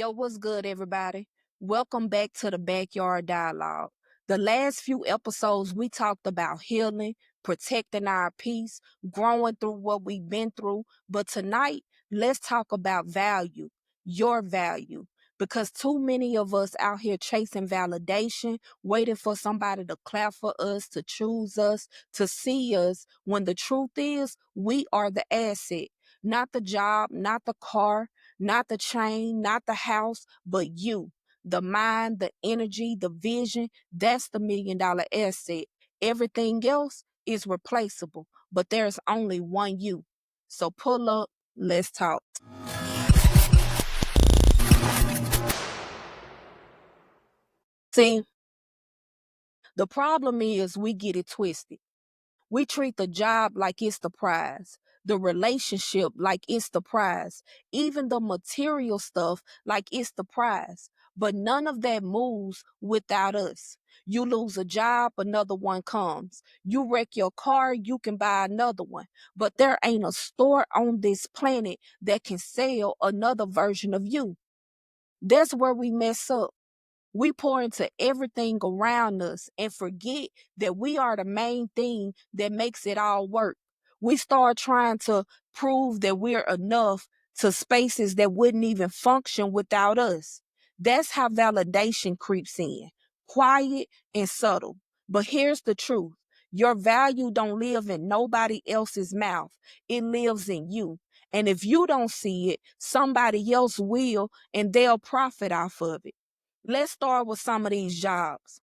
Yo, what's good, everybody? Welcome back to the Backyard Dialogue. The last few episodes, we talked about healing, protecting our peace, growing through what we've been through. But tonight, let's talk about value, your value. Because too many of us out here chasing validation, waiting for somebody to clap for us, to choose us, to see us, when the truth is, we are the asset, not the job, not the car, not the chain, not the house, but you. The mind, the energy, the vision, that's the $1 million asset. Everything else is replaceable, but there's only one you. So pull up, let's talk. See, the problem is we get it twisted. We treat the job like it's the prize, the relationship like it's the prize, even the material stuff like it's the prize. But none of that moves without us. You lose a job, another one comes. You wreck your car, you can buy another one. But there ain't a store on this planet that can sell another version of you. That's where we mess up. We pour into everything around us and forget that we are the main thing that makes it all work. We start trying to prove that we're enough to spaces that wouldn't even function without us. That's how validation creeps in, quiet and subtle. But here's the truth. Your value don't live in nobody else's mouth. It lives in you. And if you don't see it, somebody else will, and they'll profit off of it. Let's start with some of these jobs,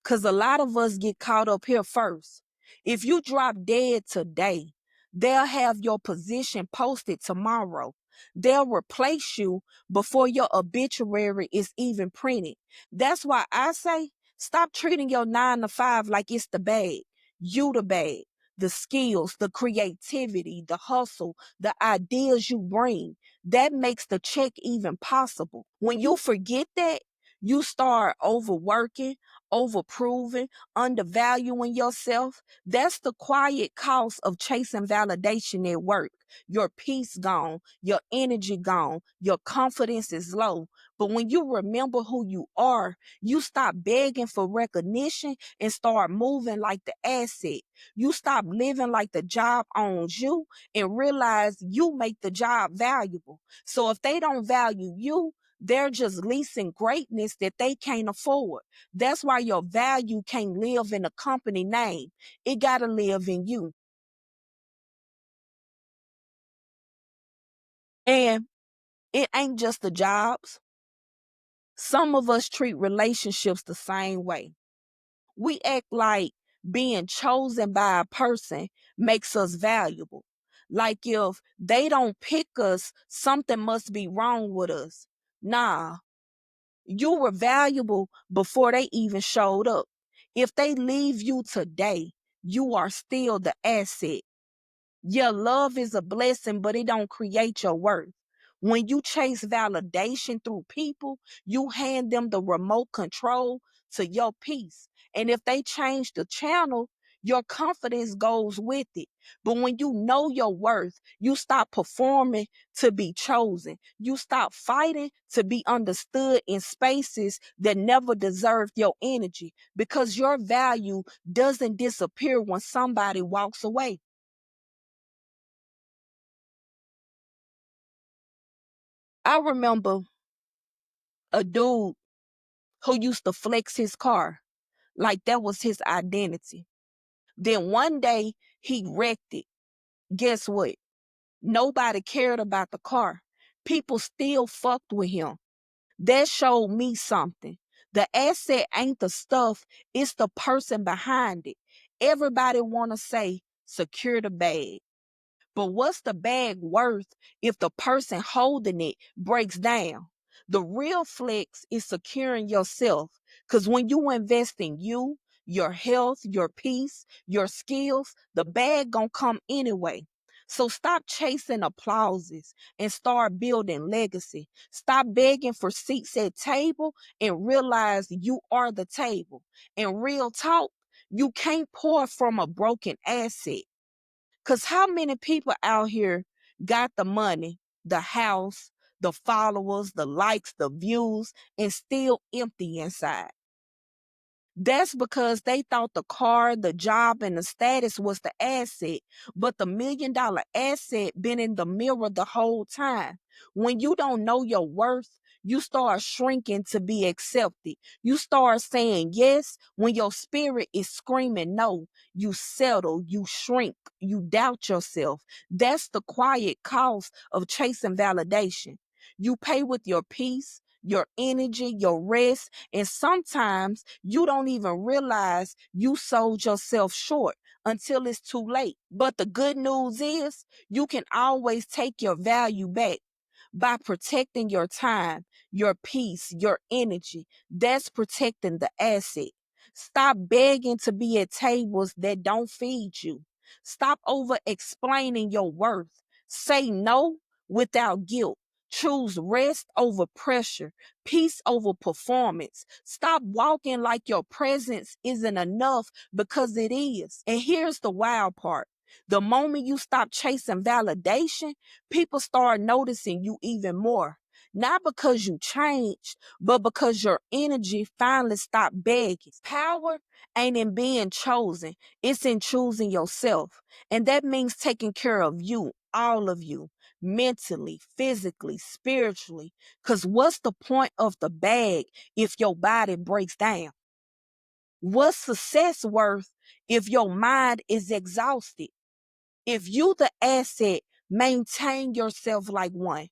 because a lot of us get caught up here first. If you drop dead today, they'll have your position posted tomorrow. They'll replace you before your obituary is even printed. That's why I say stop treating your 9 to 5 like it's the bag. You the bag. The skills, the creativity, the hustle, the ideas you bring, that makes the check even possible. When you forget that, you start overworking, overproving, undervaluing yourself. That's the quiet cost of chasing validation at work. Your peace gone, your energy gone, your confidence is low. But when you remember who you are, you stop begging for recognition and start moving like the asset. You stop living like the job owns you and realize you make the job valuable. So if they don't value you, they're just leasing greatness that they can't afford. That's why your value can't live in a company name. It got to live in you. And it ain't just the jobs. Some of us treat relationships the same way. We act like being chosen by a person makes us valuable. Like if they don't pick us, something must be wrong with us. Nah, you were valuable before they even showed up. If they leave you today, you are still the asset. Your love is a blessing, but it don't create your worth. When you chase validation through people, you hand them the remote control to your peace. And if they change the channel, your confidence goes with it. But when you know your worth, you stop performing to be chosen. You stop fighting to be understood in spaces that never deserved your energy, because your value doesn't disappear when somebody walks away. I remember a dude who used to flex his car like that was his identity. Then one day he wrecked it. Guess what? Nobody cared about the car. People still fucked with him. That showed me something. The asset ain't the stuff, it's the person behind it. Everybody want to say, secure the bag. But what's the bag worth if the person holding it breaks down? The real flex is securing yourself. Because when you invest in you, your health, your peace, your skills, the bag gonna come anyway. So stop chasing applauses and start building legacy. Stop begging for seats at table and realize you are the table. And real talk, you can't pour from a broken asset. Because how many people out here got the money, the house, the followers, the likes, the views, and still empty inside. That's because they thought the car, the job, and the status was the asset, but the $1 million asset been in the mirror the whole time. When you don't know your worth, you start shrinking to be accepted. You start saying yes when your spirit is screaming no. You settle, you shrink, you doubt yourself. That's the quiet cost of chasing validation. You pay with your peace, your energy, your rest, and sometimes you don't even realize you sold yourself short until it's too late. But the good news is you can always take your value back by protecting your time, your peace, your energy. That's protecting the asset. Stop begging to be at tables that don't feed you. Stop over explaining your worth. Say no without guilt. Choose rest over pressure, peace over performance. Stop walking like your presence isn't enough because it is. And here's the wild part. The moment you stop chasing validation, people start noticing you even more. Not because you changed, but because your energy finally stopped begging. Power ain't in being chosen, it's in choosing yourself. And that means taking care of you, all of you, mentally, physically, spiritually. Because what's the point of the bag if your body breaks down? What's success worth if your mind is exhausted? If you the asset, maintain yourself like one.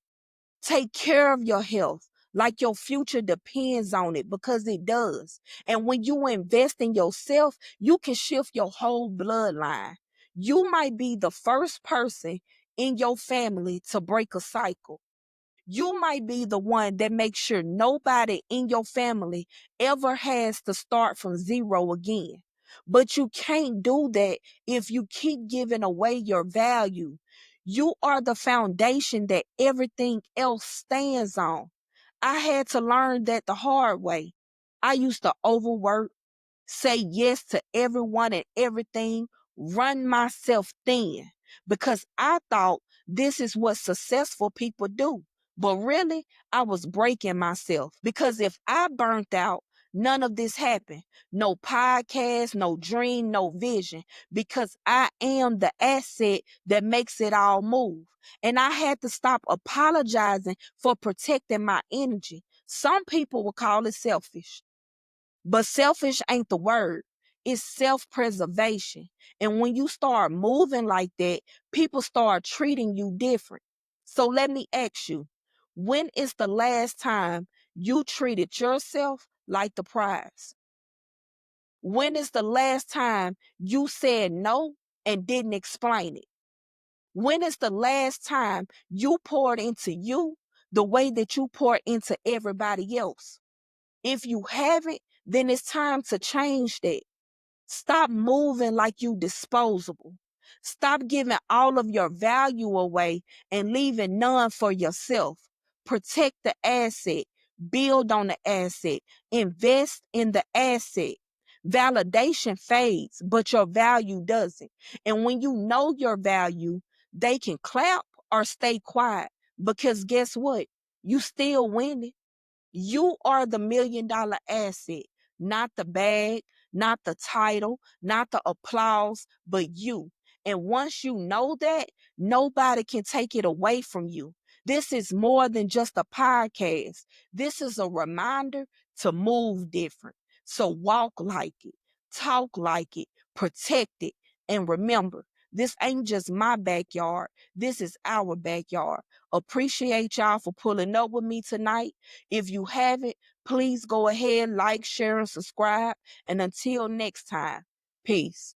Take care of your health like your future depends on it because it does. And when you invest in yourself, you can shift your whole bloodline. You might be the first person in your family to break a cycle. You might be the one that makes sure nobody in your family ever has to start from zero again. But you can't do that if you keep giving away your value. You are the foundation that everything else stands on. I had to learn that the hard way. I used to overwork, say yes to everyone and everything, run myself thin because I thought this is what successful people do. But really, I was breaking myself because if I burnt out, none of this happened. No podcast, no dream, no vision, because I am the asset that makes it all move. And I had to stop apologizing for protecting my energy. Some people will call it selfish. But selfish ain't the word. It's self-preservation. And when you start moving like that, people start treating you different. So let me ask you, when is the last time you treated yourself like the prize? When is the last time you said no and didn't explain it? When is the last time you poured into you the way that you pour into everybody else? If you haven't, then it's time to change that. Stop moving like you disposable. Stop giving all of your value away and leaving none for yourself. Protect the asset. Build on the asset. Invest in the asset. Validation fades, but your value doesn't. And when you know your value, they can clap or stay quiet because guess what? You still winning. You are the $1 million asset, not the bag, not the title, not the applause, but you. And once you know that, nobody can take it away from you. This is more than just a podcast. This is a reminder to move different. So walk like it, talk like it, protect it, and remember, this ain't just my backyard. This is our backyard. Appreciate y'all for pulling up with me tonight. If you haven't, please go ahead, like, share, and subscribe. And until next time, peace.